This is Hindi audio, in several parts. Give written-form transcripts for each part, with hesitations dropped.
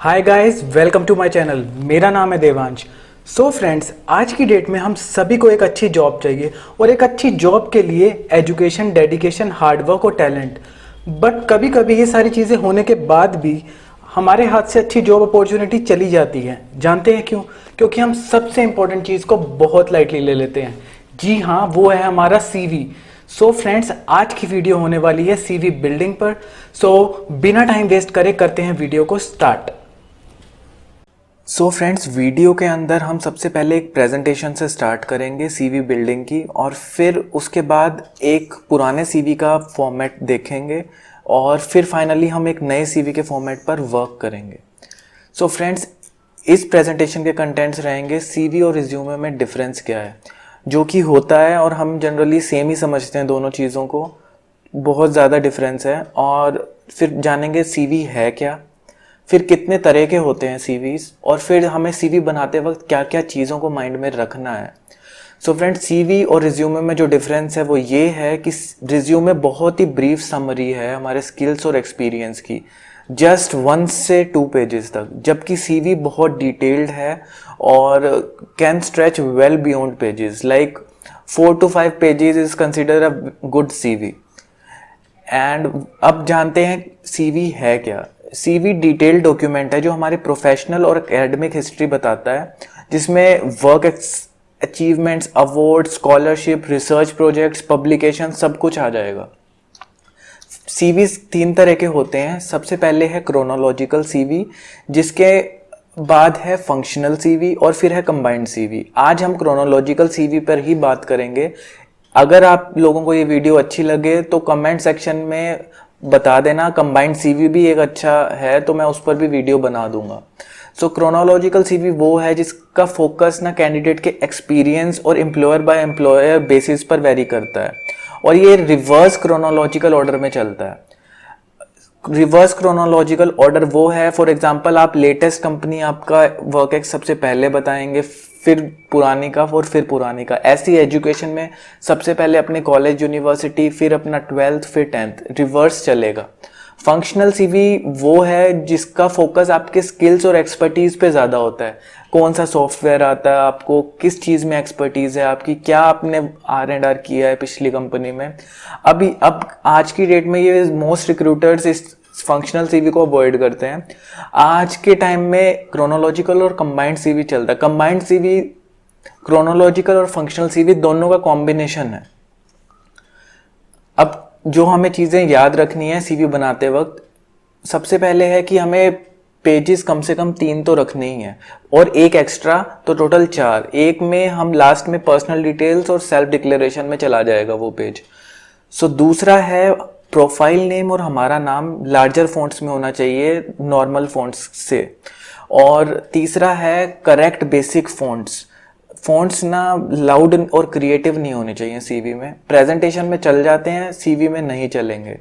Hi guys, welcome to my channel. मेरा नाम है देवांश। सो फ्रेंड्स, आज की डेट में हम सभी को एक अच्छी जॉब चाहिए और एक अच्छी जॉब के लिए एजुकेशन, डेडिकेशन, हार्डवर्क और टैलेंट। बट कभी कभी ये सारी चीज़ें होने के बाद भी हमारे हाथ से अच्छी जॉब अपॉर्चुनिटी चली जाती है। जानते हैं क्यों? क्योंकि हम सबसे इंपॉर्टेंट चीज़ को बहुत लाइटली ले लेते हैं। जी हाँ, वो है हमारा सीवी। सो फ्रेंड्स, आज की वीडियो होने वाली है सीवी बिल्डिंग पर। सो बिना टाइम वेस्ट करे करते हैं वीडियो को स्टार्ट। सो फ्रेंड्स, वीडियो के अंदर हम सबसे पहले एक प्रेजेंटेशन से स्टार्ट करेंगे सीवी बिल्डिंग की, और फिर उसके बाद एक पुराने सीवी का फॉर्मेट देखेंगे और फिर फाइनली हम एक नए सीवी के फॉर्मेट पर वर्क करेंगे। सो फ्रेंड्स, इस प्रेजेंटेशन के कंटेंट्स रहेंगे सीवी और रिज्यूमे में डिफरेंस क्या है, जो कि होता है और हम जनरली सेम ही समझते हैं दोनों चीज़ों को। बहुत ज़्यादा डिफरेंस है। और फिर जानेंगे सीवी है क्या, फिर कितने तरह के होते हैं सीवीज, और फिर हमें सीवी बनाते वक्त क्या क्या चीज़ों को माइंड में रखना है। सो फ्रेंड्स, सीवी और रिज्यूमे में जो डिफरेंस है वो ये है कि रिज्यूमे बहुत ही ब्रीफ समरी है हमारे स्किल्स और एक्सपीरियंस की, जस्ट 1 से 2 पेजेस तक, जबकि सीवी बहुत डिटेल्ड है और can stretch well beyond pages, like 4 to 5 pages is consider a good CV. And अब जानते हैं सीवी है क्या। सीवी डिटेल्ड डॉक्यूमेंट है जो हमारे प्रोफेशनल और एकेडमिक हिस्ट्री बताता है, जिसमें work achievements, award, scholarship, research projects, publication सब कुछ आ जाएगा। सीवीज 3 तरह के होते हैं। सबसे पहले है क्रोनोलॉजिकल सीवी, जिसके बाद है फंक्शनल सीवी और फिर है कंबाइंड सीवी। आज हम क्रोनोलॉजिकल सीवी पर ही बात करेंगे। अगर आप लोगों को ये वीडियो अच्छी लगे तो कमेंट सेक्शन में बता देना। कंबाइंड सीवी भी एक अच्छा है तो मैं उस पर भी वीडियो बना दूंगा। सो क्रोनोलॉजिकल सीवी वो है जिसका फोकस ना कैंडिडेट के एक्सपीरियंस और एम्प्लॉयर बाय एम्प्लॉयर बेसिस पर वेरी करता है, और ये रिवर्स क्रोनोलॉजिकल ऑर्डर में चलता है। रिवर्स क्रोनोलॉजिकल ऑर्डर वो है, फॉर एग्जांपल आप लेटेस्ट कंपनी आपका वर्क एक्स सबसे पहले बताएंगे, फिर पुरानी का और फिर पुरानी का। ऐसी एजुकेशन में सबसे पहले अपने कॉलेज, यूनिवर्सिटी, फिर अपना 12th, फिर 10th, रिवर्स चलेगा। फंक्शनल सीवी वो है जिसका फोकस आपके स्किल्स और एक्सपर्टीज पे ज़्यादा होता है। कौन सा सॉफ्टवेयर आता है आपको, किस चीज़ में एक्सपर्टीज है आपकी, क्या आपने R&R किया है पिछली कंपनी में। अब आज की डेट में ये मोस्ट रिक्रूटर्स इस फंक्शनल सीवी को अवॉइड करते हैं। आज के टाइम में क्रोनोलॉजिकल और कंबाइंड सीवी चलता है। कंबाइंड सीवी क्रोनोलॉजिकल और फंक्शनल सीवी दोनों का कॉम्बिनेशन है। अब जो हमें चीज़ें याद रखनी है सीवी बनाते वक्त, सबसे पहले है कि हमें पेजेस कम से कम 3 तो रखने ही हैं, और एक एक्स्ट्रा, तो टोटल 4। एक में हम लास्ट में पर्सनल डिटेल्स और सेल्फ डिक्लेरेशन में चला जाएगा वो पेज। सो दूसरा है प्रोफाइल नेम और हमारा नाम लार्जर फॉन्ट्स में होना चाहिए नॉर्मल फॉन्ट्स से। और तीसरा है करेक्ट बेसिक फॉन्ट्स ना लाउड और क्रिएटिव नहीं होने चाहिए सीवी में। प्रेजेंटेशन में चल जाते हैं, सीवी में नहीं चलेंगे।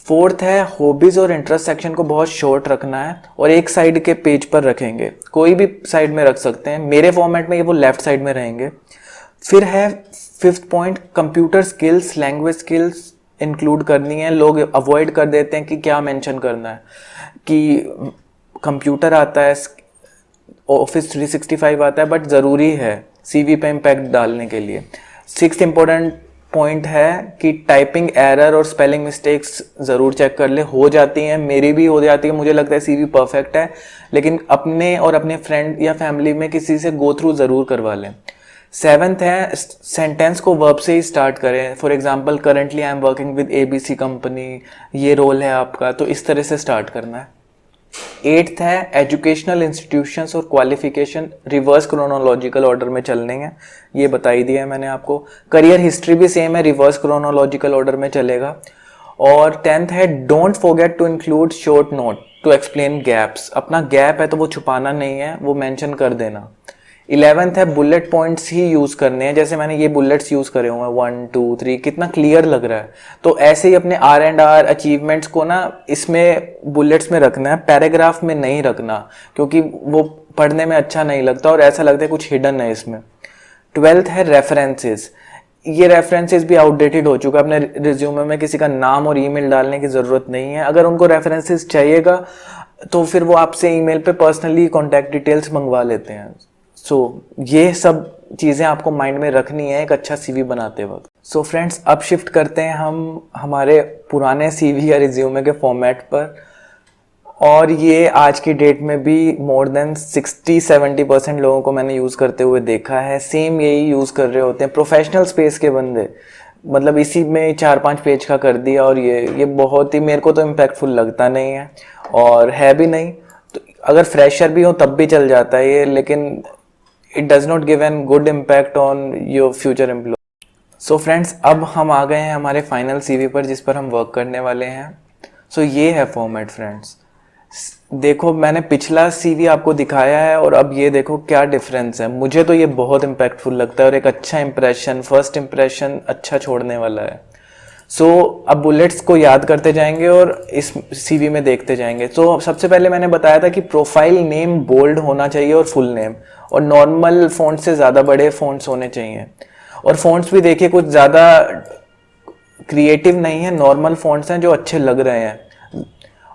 फोर्थ है हॉबीज और इंटरेस्ट सेक्शन को बहुत शॉर्ट रखना है और एक साइड के पेज पर रखेंगे, कोई भी साइड में रख सकते हैं। मेरे फॉर्मेट में ये वो लेफ्ट साइड में रहेंगे। फिर है 5th point, computer skills, language skills include करनी है। लोग अवॉइड कर देते हैं कि क्या मेंशन करना है, कि कंप्यूटर आता है, ऑफिस 365 आता है, बट ज़रूरी है सीवी पे इम्पैक्ट डालने के लिए। 6th इम्पोर्टेंट पॉइंट है कि टाइपिंग एरर और स्पेलिंग मिस्टेक्स ज़रूर चेक कर ले। हो जाती हैं, मेरी भी हो जाती है। मुझे लगता है सीवी परफेक्ट है, लेकिन अपने और अपने फ्रेंड या फैमिली में किसी से गो थ्रू ज़रूर करवा लें। 7th है सेंटेंस को वर्ब से ही स्टार्ट करें। For example, currently I am working with ABC company, ये रोल है आपका, तो इस तरह से स्टार्ट करना है। 8th है एजुकेशनल इंस्टीट्यूशंस और क्वालिफिकेशन, रिवर्स क्रोनोलॉजिकल ऑर्डर में चलने हैं, ये बताई दिया है मैंने आपको। करियर हिस्ट्री भी सेम है, रिवर्स क्रोनोलॉजिकल ऑर्डर में चलेगा। और 10th है don't forget to include short note to explain gaps. अपना गैप है तो वो छुपाना नहीं है, वो मेंशन कर देना। 11th है बुलेट पॉइंट्स ही यूज करने हैं, जैसे मैंने ये बुलेट्स यूज करे हुए हैं 1 2 3, कितना क्लियर लग रहा है। तो ऐसे ही अपने R&R अचीवमेंट्स को ना इसमें बुलेट्स में रखना है, पैराग्राफ में नहीं रखना, क्योंकि वो पढ़ने में अच्छा नहीं लगता और ऐसा लगता है कुछ हिडन है इसमें। 12th है रेफरेंसेस। ये रेफरेंसेस भी आउटडेटेड हो चुका है। अपने रिज्यूमे में किसी का नाम और ईमेल डालने की ज़रूरत नहीं है। अगर उनको रेफरेंसेस चाहिएगा तो फिर वो आपसे ईमेल पे पर्सनली कॉन्टैक्ट डिटेल्स मंगवा लेते हैं। सो ये सब चीज़ें आपको माइंड में रखनी है एक अच्छा सीवी बनाते वक्त। सो फ्रेंड्स, अब शिफ्ट करते हैं हम हमारे पुराने सीवी या रिज्यूमे के फॉर्मेट पर। और ये आज की डेट में भी मोर देन 60-70% लोगों को मैंने यूज़ करते हुए देखा है। सेम यही यूज़ कर रहे होते हैं प्रोफेशनल स्पेस के बंदे। मतलब इसी में 4-5 पेज का कर दिया, और ये बहुत ही मेरे को तो इम्पैक्टफुल लगता नहीं है और है भी नहीं। तो अगर फ्रेशर भी हो तब भी चल जाता है ये, लेकिन it does not give an good impact on your future employ. So friends, अब हम आ गए हैं हमारे फाइनल सीवी पर जिस पर हम वर्क करने वाले हैं। सो ये है फॉर्मेट फ्रेंड्स। देखो, मैंने पिछला सीवी आपको दिखाया है और अब ये देखो क्या डिफरेंस है। मुझे तो ये बहुत इम्पैक्टफुल लगता है और एक अच्छा इंप्रेशन, फर्स्ट इंप्रेशन अच्छा छोड़ने वाला है। सो अब बुलेट्स को याद करते जाएंगे और इस सीवी में देखते जाएंगे। तो सबसे पहले मैंने बताया था कि प्रोफाइल नेम बोल्ड होना चाहिए और फुल नेम, और नॉर्मल फ़ॉन्ट से ज़्यादा बड़े फ़ॉन्ट्स होने चाहिए। और फ़ॉन्ट्स भी देखिए कुछ ज़्यादा क्रिएटिव नहीं है, नॉर्मल फ़ॉन्ट्स हैं जो अच्छे लग रहे हैं।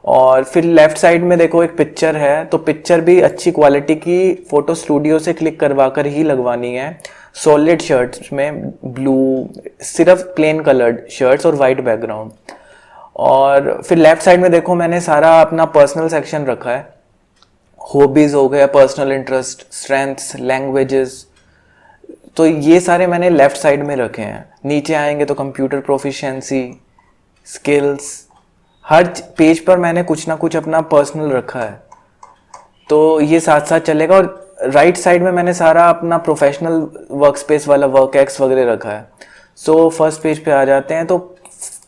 और फिर लेफ्ट साइड में देखो एक पिक्चर है, तो पिक्चर भी अच्छी क्वालिटी की फोटो स्टूडियो से क्लिक करवा कर ही लगवानी है। सॉलिड शर्ट्स में ब्लू, सिर्फ प्लेन कलर्ड शर्ट्स और वाइट बैकग्राउंड। और फिर लेफ्ट साइड में देखो मैंने सारा अपना पर्सनल सेक्शन रखा है। हॉबीज हो गया, पर्सनल इंटरेस्ट, स्ट्रेंथ्स, लैंग्वेजेस, तो ये सारे मैंने लेफ्ट साइड में रखे हैं। नीचे आएंगे तो कंप्यूटर प्रोफिशिएंसी, स्किल्स, हर पेज पर मैंने कुछ ना कुछ अपना पर्सनल रखा है, तो ये साथ साथ चलेगा। और राइट साइड में मैंने सारा अपना प्रोफेशनल वर्क स्पेस वाला वर्क एक्स वगैरह रखा है। सो फर्स्ट पेज पे आ जाते हैं। तो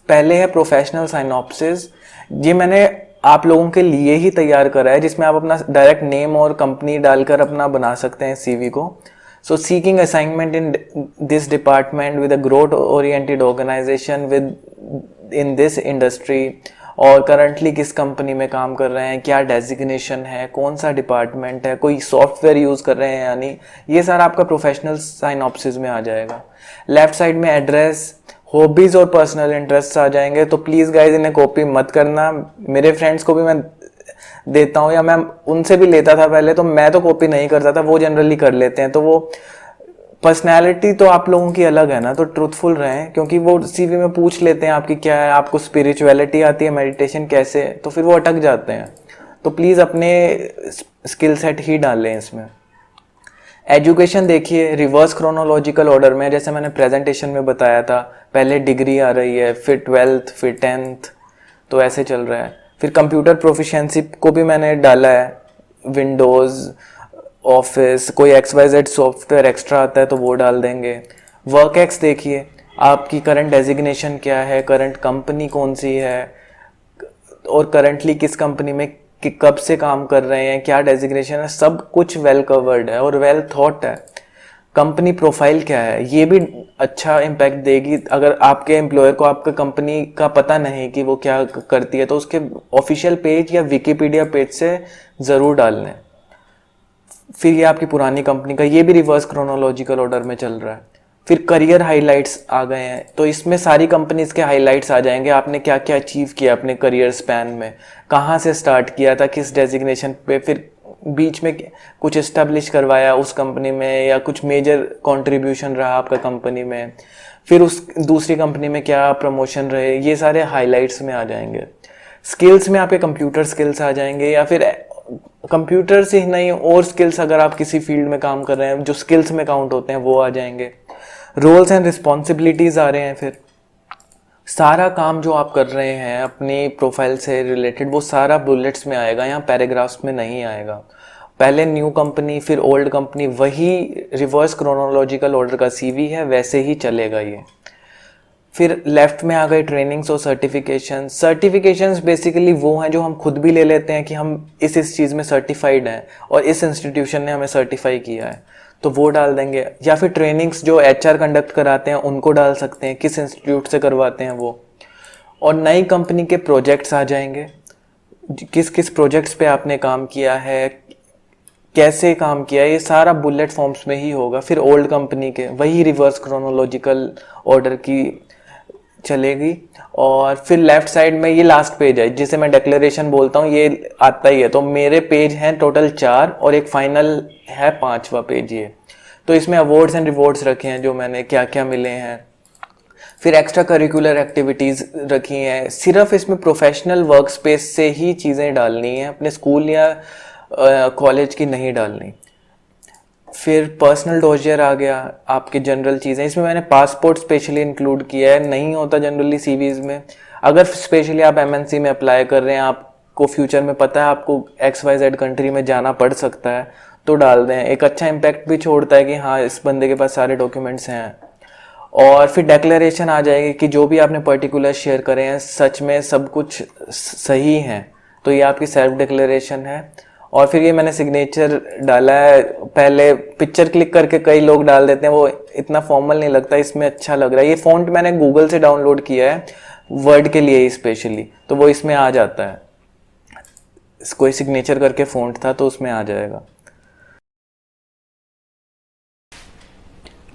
पहले है प्रोफेशनल साइनॉप्सिस। ये मैंने आप लोगों के लिए ही तैयार करा है, जिसमें आप अपना डायरेक्ट नेम और कंपनी डालकर अपना बना सकते हैं सीवी को। So seeking assignment in this department with a growth oriented organisation within this industry, और करंटली किस कंपनी में काम कर रहे हैं, क्या डेजिग्नेशन है, कौन सा डिपार्टमेंट है, कोई सॉफ्टवेयर यूज़ कर रहे हैं यानी, ये सारा आपका प्रोफेशनल साइनॉप्सिस में आ जाएगा। लेफ्ट साइड में एड्रेस, हॉबीज़ और पर्सनल इंटरेस्ट आ जाएंगे। तो प्लीज़ गाइज इन्हें कॉपी मत करना। मेरे फ्रेंड्स को भी मैं देता हूँ, या मैं उनसे भी लेता था पहले, तो मैं तो कॉपी नहीं करता था, वो जनरली कर लेते हैं। तो वो पर्सनैलिटी तो आप लोगों की अलग है ना, तो ट्रूथफुल रहें, क्योंकि वो सीवी में पूछ लेते हैं आपकी क्या है, आपको स्पिरिचुअलिटी आती है, मेडिटेशन कैसे, तो फिर वो अटक जाते हैं। तो प्लीज़ अपने स्किल सेट ही डालें इसमें। एजुकेशन देखिए रिवर्स क्रोनोलॉजिकल ऑर्डर में, जैसे मैंने प्रेजेंटेशन में बताया था, पहले डिग्री आ रही है, फिर 12th, फिर 10th, तो ऐसे चल रहा है। फिर कंप्यूटर प्रोफिशिएंसी को भी मैंने डाला है, विंडोज़, ऑफिस, कोई XYZ सॉफ्टवेयर एक्स्ट्रा आता है तो वो डाल देंगे। वर्क एक्स देखिए, आपकी करंट डेजिग्नेशन क्या है, करंट कंपनी कौन सी है, और करंटली किस कंपनी में कब से काम कर रहे हैं, क्या डेजिग्नेशन है, सब कुछ वेल कवर्ड है और वेल थॉट है। कंपनी प्रोफाइल क्या है, ये भी अच्छा इम्पैक्ट देगी। अगर आपके एम्प्लॉयर को आपका कंपनी का पता नहीं कि वो क्या करती है, तो उसके ऑफिशियल पेज या विकिपीडिया पेज से ज़रूर डाल लें। फिर ये आपकी पुरानी कंपनी का, ये भी रिवर्स क्रोनोलॉजिकल ऑर्डर में चल रहा है। फिर करियर हाइलाइट्स आ गए हैं, तो इसमें सारी कंपनीज के हाइलाइट्स आ जाएंगे, आपने क्या क्या अचीव किया अपने करियर स्पैन में, कहाँ से स्टार्ट किया था, किस डेजिग्नेशन पे, फिर बीच में कुछ इस्टेब्लिश करवाया उस कंपनी में, या कुछ मेजर कंट्रीब्यूशन रहा आपका कंपनी में, फिर उस दूसरी कंपनी में क्या प्रमोशन रहे, ये सारे हाइलाइट्स में आ जाएंगे। स्किल्स में आपके कंप्यूटर स्किल्स आ जाएंगे, या फिर कंप्यूटर से ही नहीं और स्किल्स अगर आप किसी फील्ड में काम कर रहे हैं जो स्किल्स में काउंट होते हैं वो आ जाएंगे। रोल्स एंड रिस्पॉन्सिबिलिटीज आ रहे हैं। फिर सारा काम जो आप कर रहे हैं अपनी प्रोफाइल से रिलेटेड, वो सारा बुलेट्स में आएगा, यहाँ पैराग्राफ्स में नहीं आएगा। पहले न्यू कंपनी, फिर ओल्ड कंपनी, वही रिवर्स क्रोनोलॉजिकल ऑर्डर का सीवी है, वैसे ही चलेगा ये। फिर लेफ्ट में आ गए ट्रेनिंग्स और सर्टिफिकेशन। सर्टिफिकेशंस बेसिकली वो हैं जो हम खुद भी ले लेते हैं कि हम इस चीज़ में सर्टिफाइड हैं और इस इंस्टीट्यूशन ने हमें सर्टिफाई किया है, तो वो डाल देंगे। या फिर ट्रेनिंग्स जो HR कंडक्ट कराते हैं उनको डाल सकते हैं, किस इंस्टीट्यूट से करवाते हैं वो। और नई कंपनी के प्रोजेक्ट्स आ जाएंगे, किस किस प्रोजेक्ट्स पे आपने काम किया है, कैसे काम किया है, ये सारा बुलेट फॉर्म्स में ही होगा। फिर ओल्ड कंपनी के, वही रिवर्स क्रोनोलॉजिकल ऑर्डर की चलेगी। और फिर लेफ्ट साइड में ये लास्ट पेज है जिसे मैं डिक्लेरेशन बोलता हूँ, ये आता ही है। तो मेरे पेज हैं टोटल 4 और एक फाइनल है 5वां पेज ये। तो इसमें अवार्ड्स एंड रिवॉर्ड्स रखे हैं जो मैंने क्या क्या मिले हैं। फिर एक्स्ट्रा करिकुलर एक्टिविटीज़ रखी हैं। सिर्फ इसमें प्रोफेशनल वर्क स्पेस से ही चीज़ें डालनी हैं, अपने स्कूल या कॉलेज की नहीं डालनी। फिर पर्सनल डोजियर आ गया, आपकी जनरल चीज़ें। इसमें मैंने पासपोर्ट स्पेशली इंक्लूड किया है, नहीं होता जनरली सीवीज़ में। अगर स्पेशली आप एमएनसी में अप्लाई कर रहे हैं, आपको फ्यूचर में पता है आपको XYZ कंट्री में जाना पड़ सकता है, तो डाल दें। एक अच्छा इम्पैक्ट भी छोड़ता है कि हाँ इस बंदे के पास सारे डॉक्यूमेंट्स हैं। और फिर डिक्लेरेशन आ जाएगी कि जो भी आपने पर्टिकुलर शेयर करे हैं सच में सब कुछ सही है, तो ये आपकी सेल्फ डिक्लेरेशन है। और फिर ये मैंने सिग्नेचर डाला है। पहले पिक्चर क्लिक करके कई लोग डाल देते हैं, वो इतना फॉर्मल नहीं लगता, इसमें अच्छा लग रहा है। ये फ़ॉन्ट मैंने गूगल से डाउनलोड किया है वर्ड के लिए स्पेशली, तो वो इसमें आ जाता है। कोई सिग्नेचर करके फ़ॉन्ट था तो उसमें आ जाएगा।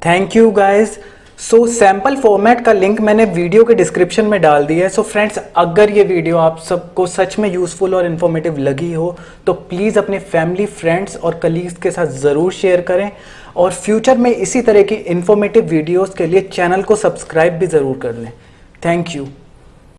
Thank you guys. So sample format का लिंक मैंने वीडियो के डिस्क्रिप्शन में डाल दिया है। सो फ्रेंड्स, अगर ये वीडियो आप सबको सच में यूज़फुल और इन्फॉर्मेटिव लगी हो तो प्लीज़ अपने फैमिली, फ्रेंड्स और कलीग्स के साथ ज़रूर शेयर करें। और फ्यूचर में इसी तरह की इन्फॉर्मेटिव वीडियोज़ के लिए चैनल को सब्सक्राइब भी ज़रूर कर लें। Thank you.